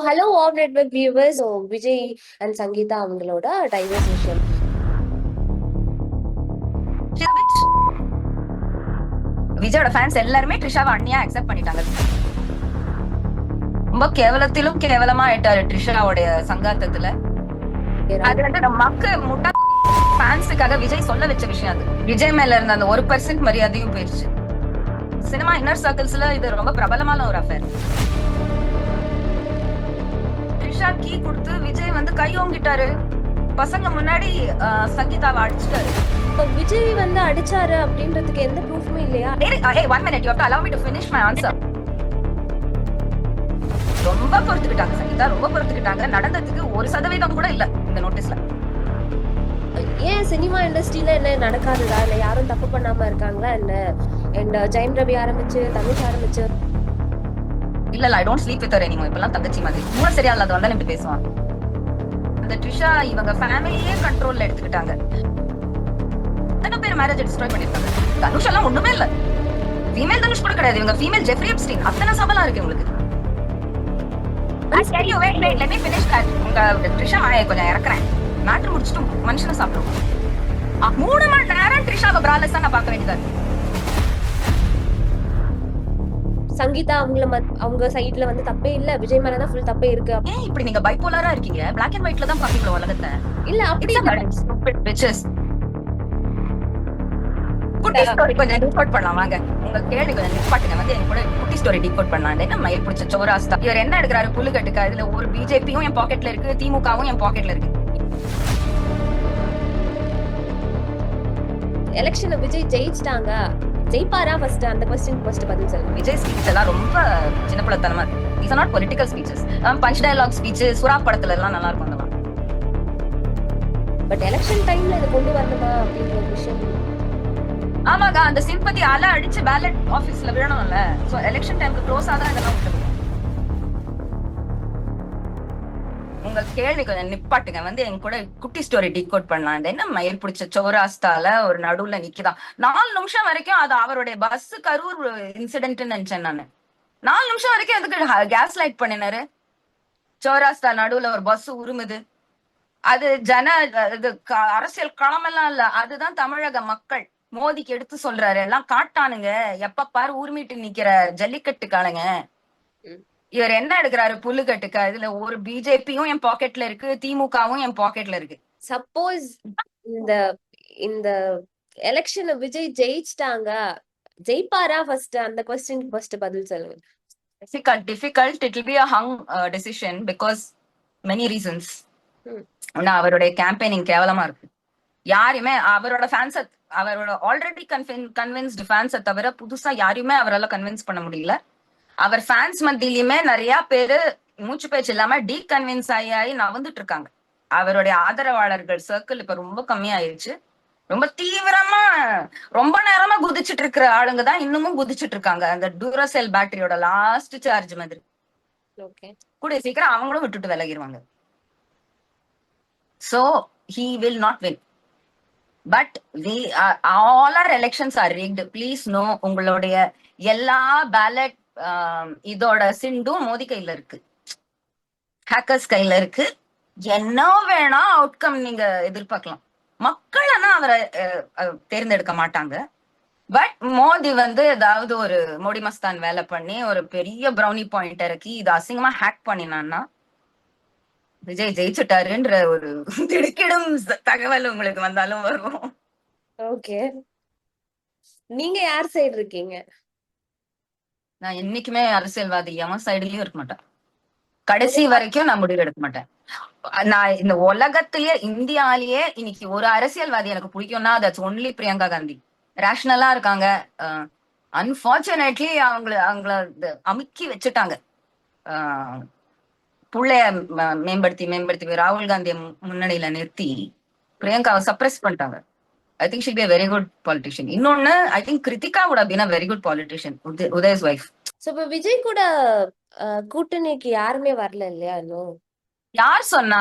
Hello all network viewers. Vijay and Sangeetha அவங்களோட divorce விஷயம். விஜயோட ஃபேன்ஸ் எல்லாருமே ட்ரிஷாவை அண்ணியா அக்செப்ட் பண்ணிட்டாங்க. ரொம்ப கேவலத்திலும் கேவலமா ஆயிட்டாரு ட்ரிஷாவுடைய சங்காத்தத்துல. அது வந்து நம்ம முட்டா ஃபேன்ஸுக்காக விஜய் சொல்ல வச்ச விஷயம். அது விஜய் மேல இருந்த அந்த 1% மரியாதையும் போயிடுச்சு. சினிமா இன்னர் சர்க்கிள்ஸ்ல இது ரொம்ப பிரபலமான ஒரு அஃபேர். ட்ரிஷா கீ கொடுத்து விஜய் வந்து கை ஓங்கிட்டாரு. பசங்க முன்னாடி சங்கீதாவை அடிச்சிட்டாரு. விஜய் வந்து அடிச்சாரு அப்படின்றதுக்கு எந்த ப்ரூஃப்மே இல்லையா? Hey, 1 minute, you have to allow me to finish my answer. ரொம்ப பொறுத்துக்கிட்டாங்க சங்கீதா, ரொம்ப பொறுத்துக்கிட்டாங்க. நடந்ததுக்கு 1% கூட இல்ல இந்த நோட்டீஸ்ல. ஏன் சினிமா இண்டஸ்ட்ரியில என்ன நடக்காதுதா, இல்ல யாரும் தப்பு பண்ணாம இருக்காங்களா என்ன? அண்ட் ஜெயம் ரவி ஆரம்பிச்சு தனுஷ் ஆரம்பிச்சு இல்ல I don't sleep with her anymore. இப்பெல்லாம் தங்கச்சி மாதிரி மூணு சரியா இல்லாத வந்தா இப்படி பேசுவான். அந்த ட்ரிஷா இவங்க ஃபேமிலியே கண்ட்ரோல்ல எடுத்துக்கிட்டாங்க. எத்தனை பேர் மேரேஜ் டிஸ்ட்ராய் பண்ணிருக்காங்க. தனுஷ் எல்லாம் ஒண்ணுமே இல்ல. ஃபீமேல் தனுஷ் கூட கிடையாது. இவங்க ஃபீமேல் ஜெஃப்ரி எப்ஸ்டீன். அத்தனை சபலா இருக்கு உங்களுக்கு. let me finish that. உங்க ட்ரிஷா கொஞ்சம் இறக்குறேன். மேட்டர் முடிச்சுட்டு மனுஷனை சாப்பிடுவோம். 3 மணி நேரம் ட்ரிஷாவை பிராலஸா நான் பார்க்க வேண்டியதா இருக்கு. சங்கீதா அவங்க சைட்ல வந்து தப்பே இல்ல, விஜய் மேலதான் ஃபுல் தப்பே இருக்கு. ஏன் இப்படி நீங்க பைபோலரா இருக்கீங்க? பிளாக் அண்ட் ஒயிட்ல தான் பாப்பீங்க உலகத்தை. இல்ல அப்படி குட்டி ஸ்டோரி கொஞ்சம் டிகோட் பண்ணலாம் வாங்க. உங்க கேள்வி கொஞ்சம் நிப்பாட்டுங்க. வந்து எனக்கு கூட குட்டி ஸ்டோரி டிகோட் பண்ணலாம். என்ன மயில் பிடிச்ச சோராஸ்தா. இவர் என்ன எடுக்கிறாரு புல்லுக்கட்டுக்கா. இதுல ஒரு பிஜேபியும் என் பாக்கெட்ல இருக்கு, திமுகவும் என் பாக்கெட்ல இருக்கு. எலெக்ஷன்ல விஜய் ஜெயிச்சிட்டாங்க, ஜெயிப்பாரா? ஃபர்ஸ்ட் அந்த क्वेश्चन ஃபர்ஸ்ட் பதில் சொல்லுங்க. விஜய் ஸ்பீச் எல்லாம் ரொம்ப சின்ன பிள்ளைத்தனமா இருக்கு. these are not political speeches. Punch dialogue speech Sura படத்துல எல்லாம் நல்லா இருக்கும். அதெல்லாம் பட் எலெக்ஷன் டைம்ல இத கொண்டு வரணுமா அப்படின்ற ஒரு விஷயம். ஆமாங்க, அந்த சிம்பத்தி அலை அடிச்சு பேலட் ஆபீஸ்ல விழணும்ல. சோ எலெக்ஷன் டைம்க்கு க்ளோஸ் ஆதான் இதெல்லாம் விட்டுருக்கோம். உங்க கேள்வி கொஞ்சம் நிப்பாட்டுங்க. வந்து என் கூட குட்டி ஸ்டோரி டிகோட் பண்ணலாம். என்ன மயில் பிடிச்ச சௌராஸ்தால ஒரு நடுவுல நிக்குதான் 4 நிமிஷம் வரைக்கும். அது அவருடைய பஸ் கரூர் இன்சிடென்ட்னு நினைச்சேன் நானு. 4 நிமிஷம் வரைக்கும் எதுக்கு கேஸ் லைட் பண்ணினாரு? சௌராஸ்தா நடுவுல ஒரு பஸ் உருமுது. அது இது அரசியல் களமெல்லாம் இல்ல. அதுதான் தமிழக மக்கள் மோதிக்கு எடுத்து சொல்றாரு. எல்லாம் காட்டானுங்க, எப்ப பாரு ஊர்மீட்டு நிக்கிற ஜல்லிக்கட்டுக்கானுங்க. இவர் என்ன எடுக்கிறாரு புல்லுக்கட்டுக்கா. இதுல ஒரு பிஜேபியும் என் பாக்கெட்ல இருக்கு, திமுகவும் என் பாக்கெட்ல இருக்கு. சப்போஸ் இந்த இந்த எலெக்ஷன்ல விஜய் ஜெயிச்சிட்டாங்க, ஜெயிப்பாரா? ஃபர்ஸ்ட் அந்த क्वेश्चन ஃபர்ஸ்ட் பதில் சொல்லுங்க. difficult. It will be a hung decision because many reasons. அவருடைய கேம்பெயினிங் கேவலமா இருக்கு. யாருமே அவரோட ஃபேன்ஸ, அவரோட ஆல்ரெடி கன்வின்ஸ்டு ஃபேன்ஸை தவிர புதுசா யாரையுமே அவரால் கன்வின்ஸ் பண்ண முடியல. அவர் ஃபேன்ஸ் மத்தியிலுமே நிறைய பேரு மூச்சு பேச்சு இல்லாம கன்வின்ஸ் ஆகி நவந்துட்டு இருக்காங்க. அவருடைய ஆதரவாளர்கள் சர்க்கிள் இப்ப ரொம்ப கம்மியாயிருச்சு. ரொம்ப தீவிரமா ரொம்ப நேரமா குதிச்சுட்டு இருக்கிற ஆளுங்க தான் இன்னமும் குதிச்சுட்டு இருக்காங்க. அந்த டூரசெல் பேட்டரியோட லாஸ்ட் சார்ஜ் மாதிரி. கூடிய சீக்கிரம் அவங்களும் விட்டுட்டு விலகிடுவாங்க. So he will not win. But all our elections are rigged. Please know, உங்களுடைய எல்லா பேலட் இதோட சிண்டும் மோதி கையில இருக்கு, ஹேக்கர்ஸ் கையில இருக்கு. என்ன வேணா அவுட்கம் நீங்க எதிர்பார்க்கலாம். மக்கள் ஆனா அவரை தேர்ந்தெடுக்க மாட்டாங்க. பட் மோடி வந்து ஏதாவது ஒரு மோடி மஸ்தான் வேலை பண்ணி ஒரு பெரிய ப்ரௌனி பாயிண்ட் இறக்கி இது அசிங்கமா ஹேக் பண்ணினான்னா விஜய் ஜெயிச்சுட்டாருன்ற ஒரு திடுக்கிடும் தகவல் உங்களுக்கு வந்தாலும் வரும். ஓகே, நீங்க யார் சைடு இருக்கீங்க? நான் என்னைக்குமே அரசியல்வாதி எவன் சைடுலயும் இருக்க மாட்டேன். கடைசி வரைக்கும் நான் முடிவு எடுக்க மாட்டேன். நான் இந்த உலகத்திலேயே இந்தியாலேயே இன்னைக்கு ஒரு அரசியல்வாதி எனக்கு பிடிக்கும்னா தட்ஸ் ஒன்லி பிரியங்கா காந்தி. ரேஷனலா இருக்காங்க. அன்பார்ச்சுனேட்லி அவங்கள அமுக்கி வச்சுட்டாங்க. புள்ளைய மேம்படுத்தி ராகுல் காந்தியை முன்னணியில நிறுத்தி பிரியங்காவை சப்ரஸ் பண்ணிட்டாங்க. I think she'll be a very good politician. இன்னொன்னு, I think Kritika would have been a very good politician. Uday's wife. So இப்ப விஜய் கூட கூட்டணிக்கு யாருமே வரல இல்லையா இன்னும்? யார் சொன்னா?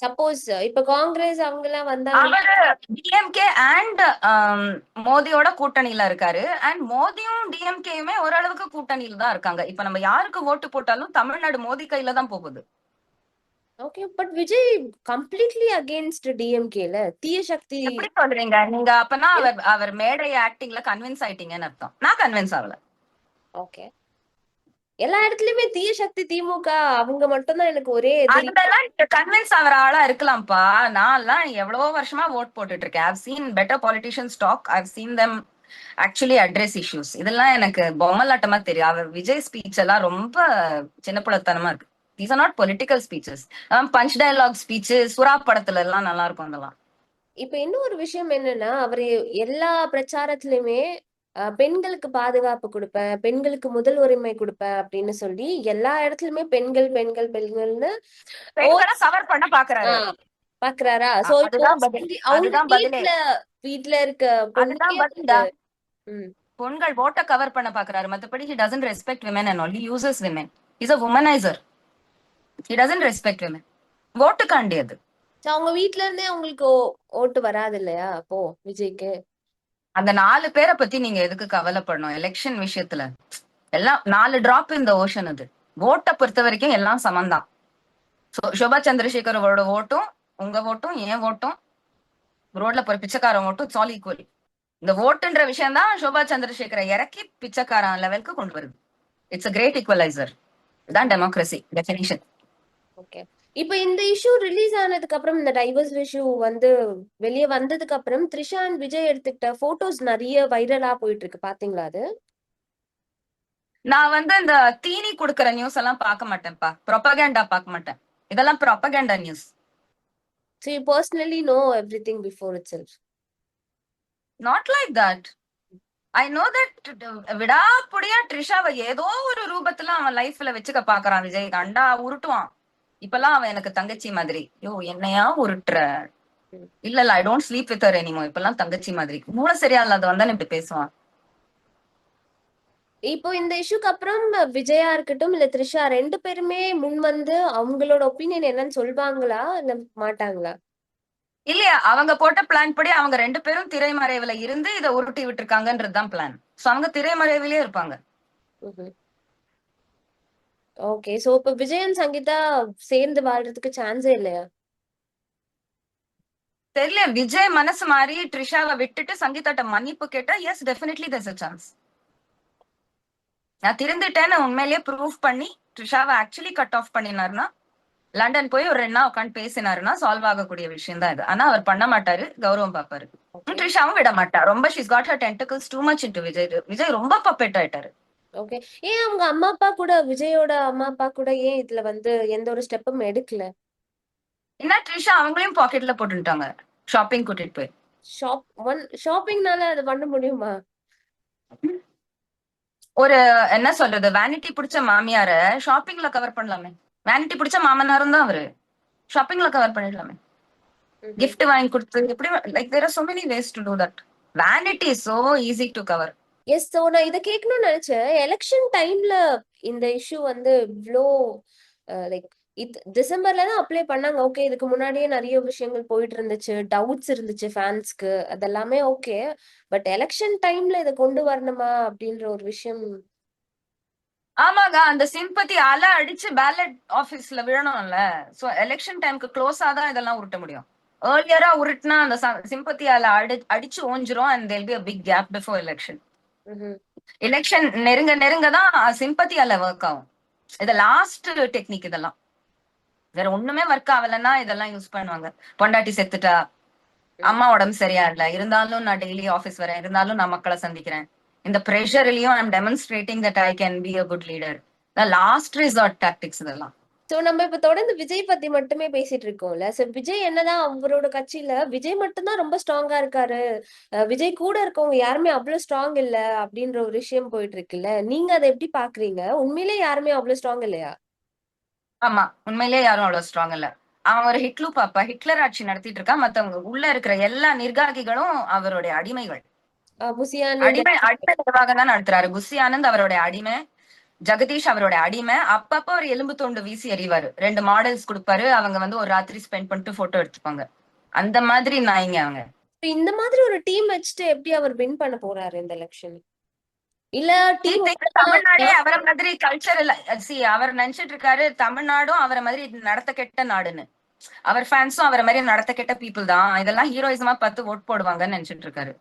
சப்போஸ் இப்ப காங்கிரஸ் அவங்க எல்லாம் வந்தாங்க. அவரு டிஎம்கே அண்ட் மோடியோட கூட்டணியில இருக்காரு. அண்ட் மோடியும் டிஎம்கேயுமே ஓரளவுக்கு கூட்டணியில தான் இருக்காங்க. இப்ப நம்ம யாருக்கு ஓட்டு போட்டாலும் தமிழ்நாடு மோடி கையில தான் போகுது. Okay, but Vijay completely against டிஎம்கேல தீய சக்தி. எப்படி சொல்றீங்க நீங்க? அப்பனா அவர் மேடை ஆக்டிங்ல கன்வின்ஸ் ஆயிட்டீங்கன்னு அர்த்தம். நான் கன்வின்ஸ் ஆகல. ஓகே, எல்லா இடத்துலயுமே தீய சக்தி திமுக அவங்க மட்டும்தான் எனக்கு ஒரே எதிரி. அதெல்லாம் கன்வின்ஸ் ஆகிற ஆளா இருக்கலாம்ப்பா. நான் எல்லாம் எவ்வளவோ வருஷமா ஓட் போட்டுட்டு இருக்கேன். I've seen better politicians talk. I've seen them actually address issues. இதெல்லாம் எனக்கு பொம்மலாட்டமா தெரியும். அவர் விஜய் ஸ்பீச் எல்லாம் ரொம்ப சின்னப்புலத்தனமா இருக்கு. These are not political speeches. Punch dialogue speech Sura படத்துல எல்லாம் நல்லா இருக்கும் அதெல்லாம். இப்ப இன்னொரு விஷயம் என்னன்னா, அவரு எல்லா பிரச்சாரத்திலுமே பெண்களுக்கு பாதுகாப்பு கொடுப்பேன், பெண்களுக்கு முதல் உரிமை கொடுப்பேன் அப்படின்னு சொல்லி எல்லா இடத்துலயுமே பெண்கள் பெண்கள் பெண்கள்னு பெண்களை கவர் பண்ண பாக்குறாரு. பாக்குறாரா? சோ இப்போ அதுதான் பதில். அவங்க அதுதான் பதிலே. வீட்ல இருக்க அதுதான் பதில்டா. பெண்கள் ஓட்ட கவர் பண்ண பாக்குறாரு. மத்தபடி he doesn't respect women and all. He uses women. He's a womanizer. He doesn't respect women. ஓட்டுக்காண்டி அது. அவங்க வீட்ல இருந்தே அவங்களுக்கு ஓட்டு வராது இல்லையா அப்போ விஜய்க்கு? அந்த 4 பேரை பத்தி நீங்க எதுக்கு கவலைப்படணும்? எலெக்ஷன் விஷயத்துல எல்லாம் 4 டிராப் இந்த ஓஷன். அது ஓட்டை பொறுத்த வரைக்கும் எல்லாம் சமந்தான். சோபா சந்திரசேகர் அவரோட ஓட்டும் உங்க ஓட்டும் என் ஓட்டும் ரோட்ல போற பிச்சைக்காரன் ஓட்டும் இட்ஸ் ஆல் ஈக்குவல். இந்த ஓட்டுன்ற விஷயம் தான் சோபா சந்திரசேகரை இறக்கி பிச்சைக்காரன் லெவலுக்கு கொண்டு வருது. It's a great equaliser. இதுதான் டெமோக்ரஸி டெஃபினிஷன். ஓகே, இப்ப இந்த இஷ்யூ ரிலீஸ் ஆனதுக்கு அப்புறம், இந்த டைவர்ஸ் இஷ்யூ வந்து வெளியே வந்ததுக்கு அப்புறம் த்ரிஷா அண்ட் விஜய் எடுத்துக்கிட்ட போட்டோஸ் நிறைய வைரலா போயிட்டு இருக்கு, பாத்தீங்களா அது? நான் இந்த தீனி கொடுக்கற நியூஸ் எல்லாம் பார்க்க மாட்டேன்ப்பா. ப்ரொபகேண்டா பார்க்க மாட்டேன். இதெல்லாம் propaganda news. So you personally know everything before itself? Not like that. I know that விடாப்புடியா ட்ரிஷாவை ஏதோ ஒரு ரூபத்துல அவன் லைஃப்ல வச்சுக்க பாக்குறான் விஜய். கண்டா உருட்டுவான். இப்பெல்லாம் அவன் எனக்கு தங்கச்சி மாதிரி. யோ என்னையா உருட்டுற? இல்ல I don't sleep with her anymore. இப்பெல்லாம் தங்கச்சி மாதிரி. மூளை சரியா இல்லாத வந்தானே இப்படி பேசுவான். இப்போ இந்த இஷ்யூக்கு அப்புறம் விஜயா இருக்கட்டும் இல்ல த்ரிஷா, 2 பேருமே முன் வந்து அவங்களோட ஒப்பீனியன் என்னன்னு சொல்வாங்களா இல்ல மாட்டாங்களா? இல்லையா, அவங்க போட்ட பிளான் படி அவங்க 2 பேரும் திரைமறைவுல இருந்து இதை உருட்டி விட்டுருக்காங்கன்றதுதான் பிளான். சோ அவங்க திரைமறைவிலே இருப்பாங்க. ஓகே, சோ இப்ப விஜயன் சங்கீதா சேர்ந்து வாழ்றதுக்கு சான்ஸே இல்லையா? தெரியல. விஜய் மனசு மாறி ட்ரிஷாவை விட்டுட்டு சங்கீதாட்ட மன்னிப்பு கேட்டா yes definitely there's a chance. நான் திருந்துட்டேன்னு உண்மையிலேயே ப்ரூவ் பண்ணி ட்ரிஷாவை ஆக்சுவலி கட் ஆஃப் பண்ணினாருன்னா, லண்டன் போய் ஒரு 2 நாள் உட்காந்து பேசினாருன்னா சால்வ் ஆகக்கூடிய விஷயம் தான் இது. ஆனா அவர் பண்ண மாட்டாரு, கௌரவம் பாப்பாரு. ட்ரிஷாவும் விட மாட்டா. ரொம்ப she's got her tentacles too much into Vijay. Vijay ரொம்ப பப்பெட் ஆயிட்டாரு. ஓகே, ஏன் அவங்க அம்மா அப்பா கூட, விஜயோட அம்மா அப்பா கூட ஏன் இதுல வந்து எந்த ஒரு ஸ்டெப்பும் எடுக்கல? என்ன ட்ரிஷா அவங்களையும் பாக்கெட்ல போட்டுட்டாங்க. ஷாப்பிங் கூட்டிட்டு போய். ஷாப்பிங்னால அது பண்ண முடியுமா? ஒரு என்ன சொல்றது, வேனிட்டி பிடிச்ச மாமியார ஷாப்பிங்ல கவர் பண்ணலாமே. வேனிட்டி பிடிச்ச மாமனாரும் தான் அவரு. ஷாப்பிங்ல கவர் பண்ணிடலாமே. gift வாங்கி கொடுத்து எப்படி, like there are so many ways to do that. Vanity is so easy to cover. Yes, so நான் இதை கேட்கணும்னு நினைச்சேன். எலெக்ஷன் டைம்ல இந்த இஷ்யூ வந்து இவ்ளோ லைக் டிசம்பர்ல தான் அப்ளை பண்ணாங்க. ஓகே, இதுக்கு முன்னாடியே நிறைய விஷயங்கள் போயிட்டு இருந்துச்சு, டவுட்ஸ் இருந்துச்சு ஃபேன்ஸ்க்கு, அதெல்லாமே ஓகே. பட் எலெக்ஷன் டைம்ல இதை கொண்டு வரணுமா அப்படின்ற ஒரு விஷயம். ஆமாங்க, அந்த சிம்பத்தி அலை அடிச்சு பேலட் ஆபீஸ்ல விழணும்ல. சோ எலெக்ஷன் டைம்க்கு க்ளோஸா தான் இதெல்லாம் உருட்ட முடியும். ஏர்லியரா உருட்டுனா அந்த சிம்பத்தி அலை அடிச்சு ஓஞ்சிரும் and there'll be a big gap before election. Election நெருங்க நெருங்க தான் சிம்பத்தி அலை ஒர்க் ஆகும். இது லாஸ்ட் டெக்னிக். இதெல்லாம் வேற ஒண்ணுமே ஒர்க் ஆகலன்னா இதெல்லாம் யூஸ் பண்ணுவாங்க. பொண்டாட்டி செத்துட்டா, அம்மா உடம்பு சரியா இல்ல, இருந்தாலும் நான் டெய்லி ஆபீஸ் வரேன், இருந்தாலும் நான் மக்களை சந்திக்கிறேன், இந்த ப்ரெஷர்லயும் I am demonstrating that I can be a good leader. Last resort tactics இதெல்லாம். சோ நம்ம இப்ப தொடர்ந்து விஜய் பத்தி மட்டுமே பேசிட்டு இருக்கோம்ல. சோ விஜய் என்னதான் அவரோட கட்சியில விஜய் மட்டும்தான் ரொம்ப ஸ்ட்ராங்கா இருக்காரு, விஜய் கூட இருக்கவங்க யாருமே அவ்வளவு ஸ்ட்ராங் இல்ல அப்படின்ற ஒரு விஷயம் போயிட்டு இருக்குல்ல. நீங்க அதை எப்படி பாக்குறீங்க? உண்மையிலே யாருமே அவ்வளவு ஸ்ட்ராங் இல்லையா? ஆமா, உண்மையிலேயே யாரும் அவ்வளவு ஸ்ட்ராங் இல்ல. அவன் ஒரு ஹிட்லு பாப்பா, ஹிட்லர் ஆட்சி நடத்திட்டு இருக்கான். மத்தவங்க உள்ள இருக்கிற எல்லா நிர்வாகிகளும் அவருடைய அடிமைகள். புசி அடிமை நிர்வாகம் தான் நடத்துறாரு. புசி ஆனந்த் அவருடைய அடிமை. ஜெகதீஷ் அவரோட அடிமை. அப்பப்ப அவர் எலும்பு தோண்டு வீசி எறிவாரு. 2 மாடல்ஸ் கொடுப்பாரு. அவங்க வந்து ஒரு ராத்திரி ஸ்பெண்ட் பண்ணிட்டு போட்டோ எடுத்துப்பாங்க. அந்த மாதிரி நாய்ங்க அவங்க. இந்த மாதிரி ஒரு டீம் வச்சுட்டு எப்படி அவர் வின் பண்ண போறாரு இந்த எலெக்ஷன்? இல்ல டீம் தமிழ்நாடே அவரை மாதிரி கல்ச்சர் இல்ல. அவர் நினைச்சிட்டு இருக்காரு தமிழ்நாடும் அவரை மாதிரி நடத்த கெட்ட நாடுன்னு. அவர் ஃபேன்ஸும் அவரை மாதிரி நடத்த கெட்ட பீப்புள் தான், இதெல்லாம் ஹீரோயிசமா பார்த்து ஓட் போடுவாங்கன்னு நினைச்சிட்டு இருக்காரு.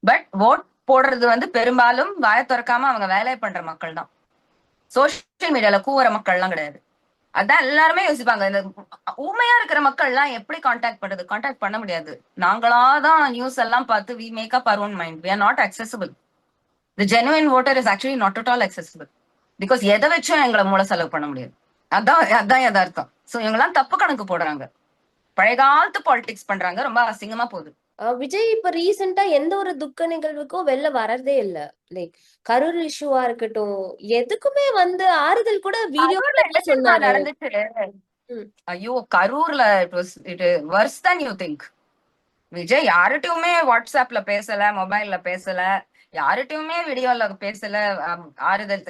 பட் ஓட் போடுறது வந்து பெரும்பாலும் வாய திறக்காம அவங்க வேலையை பண்ற மக்கள் தான். சோசியல் மீடியால கூவுற மக்கள் எல்லாம் கிடையாது. அதான் எல்லாருமே யோசிப்பாங்க, இந்த ஊமையா இருக்கிற மக்கள் எல்லாம் எப்படி கான்டாக்ட் பண்றது? கான்டாக்ட் பண்ண முடியாது. நாங்களாதான் நியூஸ் எல்லாம் பார்த்து we make up our own mind. We are not accessible. The genuine voter is actually not at all accessible. Because எதை வச்சும் எங்களை மூல செலவு பண்ண முடியாது. அதான் யதார்த்தம். சோ இவங்கெல்லாம் தப்பு கணக்கு போடுறாங்க, பழைய காலத்து பாலிடிக்ஸ் பண்றாங்க, ரொம்ப அசிங்கமா போகுது. விஜய் இப்ப ரீசெண்டா எந்த ஒரு துக்க நிகழ்வுக்கும் வெளில வரதே இல்ல. லைக் கரூர் இஷ்யூவா இருக்கட்டும், எதுக்குமே வந்து ஆறுதல் கூட வீடியோ சொன்னாரு. நடந்துச்சு. ஐயோ கரூர்ல it verse than you think. Vijay யார்கிட்டயுமே வாட்ஸ்அப்ல பேசல, மொபைல்ல பேசல, யார்கிட்டயுமே வீடியோல பேசல. ஆறுதல்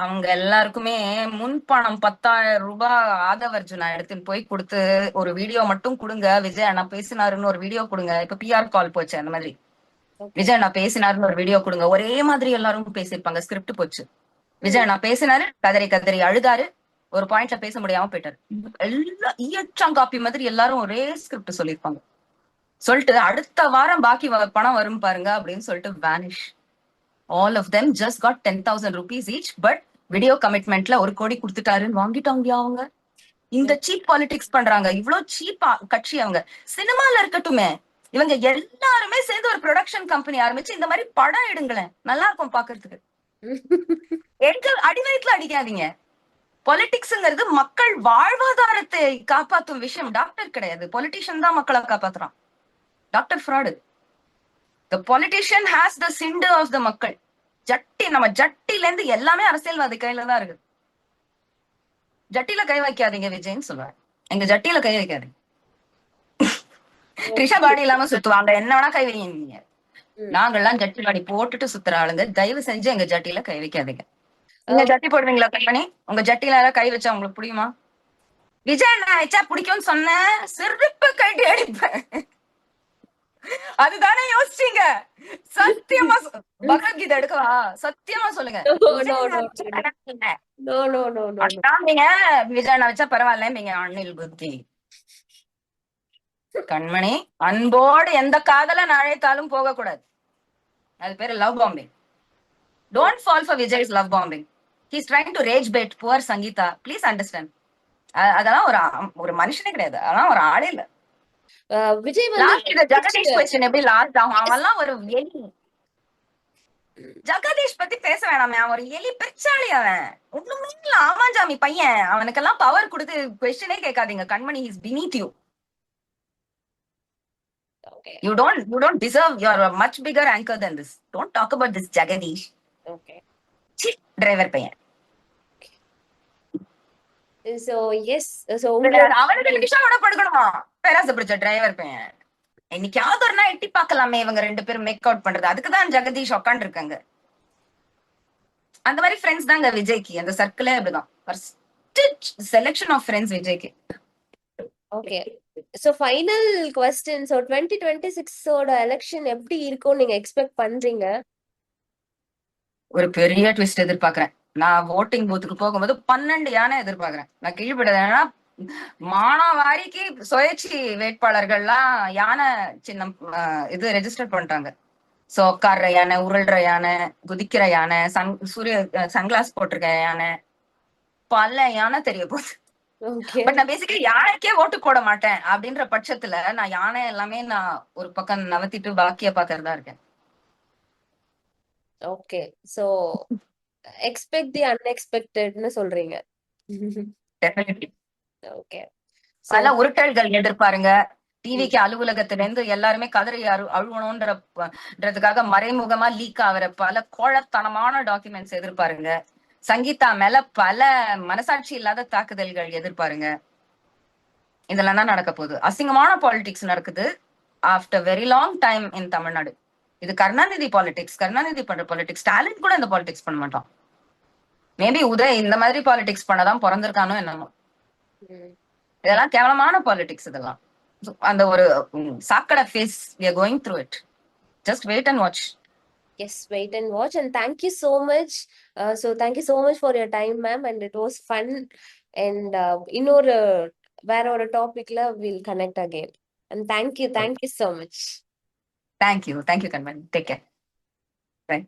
அவங்க எல்லாருக்குமே முன்பணம் 10,000 ரூபாய் ஆதவர்ஜுனா எடுத்துன்னு போய் கொடுத்து, ஒரு வீடியோ மட்டும் கொடுங்க விஜய் அண்ணா பேசினாருன்னு ஒரு வீடியோ கொடுங்க. இப்ப பிஆர் கால் போச்சு அந்த மாதிரி, விஜய் அண்ணா பேசினாருன்னு ஒரு வீடியோ கொடுங்க. ஒரே மாதிரி எல்லாரும் பேசியிருப்பாங்க, ஸ்கிரிப்ட் போச்சு. விஜய் அண்ணா பேசினாரு, கதறி கதறி அழுதாரு, ஒரு பாயிண்ட்ல பேச முடியாம போயிட்டாரு. எல்லாம் ஈயச்சாங் காப்பி மாதிரி எல்லாரும் ஒரே ஸ்கிரிப்ட் சொல்லியிருப்பாங்க. சொல்லிட்டு அடுத்த வாரம் பாக்கி பணம் வரும் பாருங்க அப்படின்னு சொல்லிட்டு vanish. All of them just got 10,000 rupees each, but video commitmentல 1 கோடி கொடுத்துட்டாருன்னு வாங்கிட்டாங்க அவங்க. இந்த சீப் பாலிடிக்ஸ் பண்றாங்க. இவ்வளவு சீப் கட்சி அவங்க. சினிமால இருக்கட்டுமே, இவங்க எல்லாருமே சேர்ந்து ஒரு ப்ரொடக்ஷன் கம்பெனி ஆரம்பிச்சு இந்த மாதிரி படம் எடுங்களேன், நல்லா இருக்கும் பாக்குறதுக்கு. அடிவயத்துல அடிக்காதீங்க. பொலிட்டிக்ஸ்ங்கிறது மக்கள் வாழ்வாதாரத்தை காப்பாற்றும் விஷயம். டாக்டர் கிடையாது, பொலிட்டிஷியன் தான் மக்களை காப்பாத்துறான். Doctor fraud. The politician has the cinder of the மக்கள். நம்ம ஜட்டில இருந்து எல்லாமே அரசியல்வாதி கையில தான் இருக்கு. ஜட்டில கை வைக்காதீங்க விஜய்ன்னு சொல்லுவாரு. எங்க ஜட்டில கை வைக்காதீங்க. ட்ரிஷா பாடி இல்லாம சுத்துவாங்க, என்ன வேணா கை வைங்க. நாங்கெல்லாம் ஜட்டி பாடி போட்டுட்டு சுத்துற ஆளுங்க, தயவு செஞ்சு எங்க ஜட்டில கை வைக்காதீங்க. நீங்க ஜட்டி போடுவீங்களா கம்பெனி? உங்க ஜட்டில யாராவது கை வச்சா உங்களுக்கு பிடிக்குமா? விஜய் நான் வச்சா பிடிக்கும்னு சொன்ன செருப்பு கட்டி அடிப்பேன். அதுதானே யோசிச்சீங்க? சத்தியமா பகவத்கீதை எடுக்கவா? சத்தியமா சொல்லுங்க. நீங்க விஜய் வச்சா பரவாயில்ல, நீங்க அணில் புத்தி. கண்மணி, அன்போடு எந்த காதல அழைத்தாலும் போக கூடாது. அது பேரு love bombing. Don't fall for Vijay's love bombing. He's trying to rage bait poor Sangeeta. Please understand. அதெல்லாம் ஒரு மனுஷனே கிடையாது, அதெல்லாம் ஒரு ஆளே இல்ல. விஜய் வந்து ஜெகதீஷ் கொஸ்டின் எப்படி லாஸ்ட் ஆகும்? அவெல்லாம் ஒரு எலி. ஜெகதீஷ் பத்தி பேச வேணாமே, அவன் ஒரு எலி பிரிச்சாளி. அவன் ஒண்ணுமே இல்ல, ஆமாஞ்சாமி பையன். அவனுக்கெல்லாம் பவர் கொடுத்து கொஸ்டினே கேட்காதீங்க. கண்மணி, he's beneath you. You don't deserve. You are a much bigger anchor than this. Don't talk about this Jagadish. Okay. Driver பையன். So yes, so அவனுக்கு நிஷாவோட படுக்கணுமா? பேராச பிடிச்ச டிரைவர் பையன். இன்னைக்காவது ஒரு நாள் எட்டி பார்க்கலாமே இவங்க 2 பேரும் மேக் அவுட் பண்றது. அதுக்குதான் ஜெகதீஷ் உட்காந்து இருக்காங்க. அந்த மாதிரி ஃப்ரெண்ட்ஸ் தாங்க விஜய்க்கு. அந்த சர்க்கிளே அப்படிதான். செலக்ஷன் ஆஃப் ஃப்ரெண்ட்ஸ் விஜய்க்கு. Okay, so final question. So 2026 ஓட எலெக்ஷன் எப்படி இருக்கும் நீங்க எக்ஸ்பெக்ட் பண்றீங்க? ஒரு பெரிய ட்விஸ்ட் எதிர்பார்க்கிறேன். நான் ஓட்டிங் பூத்துக்கு போகும்போது 12 யானை எதிர்பார்க்கிறேன். நான் கீழ்படுறேன்னா, மானாவாரிக்கு சுயேட்சை வேட்பாளர்கள்லாம் யானை சின்னம் இது ரெஜிஸ்டர் பண்ணிட்டாங்க. சோ உட்கார்ற யானை, உருள்ற யானை, குதிக்கிற யானை, சூரிய சன்கிளாஸ் போட்டிருக்க யானை, பல யானை தெரிய போகுது. பட் நான் பேசிக்கலி யானைக்கே ஓட்டு போட மாட்டேன் அப்படின்ற பட்சத்துல நான் யானை எல்லாமே நான் ஒரு பக்கம் நவத்திட்டு பாக்கிய பாக்குறதா இருக்கேன். ஓகே, சோ எக்ஸ்பெக்ட் தி அன்எக்ஸ்பெக்டட்னு சொல்றீங்க. டெஃபினெட்லி. ஓகே, பல உருட்டல்கள் எதிர்பாருங்க. டிவிக்கு அலுவலகத்துல இருந்து எல்லாருமே கதறி அழுவணும்ன்றதுக்காக மறைமுகமா லீக் ஆகிற பல கோழத்தனமான டாக்குமெண்ட்ஸ் எதிர்பாருங்க. சங்கீதா மேல பல மனசாட்சி இல்லாத தாக்குதல்கள் எதிர்பாருங்க. இதெல்லாம் தான் நடக்க போகுது. அசிங்கமான பாலிடிக்ஸ் நடக்குது after very long time in Tamil Nadu. இது கருணாநிதி பாலிடிக்ஸ். கருணாநிதி பண்ற பாலிடிக்ஸ். ஸ்டாலின் கூட இந்த பாலிடிக்ஸ் பண்ண மாட்டான். மேபி உதய் இந்த மாதிரி பாலிடிக்ஸ் பண்ணதான் பிறந்திருக்கானோ என்னமோ. ம். இதெல்லாம் கேவலமான பாலிடிக்ஸ் இதெல்லாம். அந்த ஒரு சாக்கடை face we are going through it. Just wait and watch. Yes, wait and watch. And thank you so much. So thank you so much for your time, ma'am. And it was fun. And இன்னொரு வேற ஒரு டாபிக்ல we'll connect again. And thank you so much. Thank you, Kanman. Take care. Bye.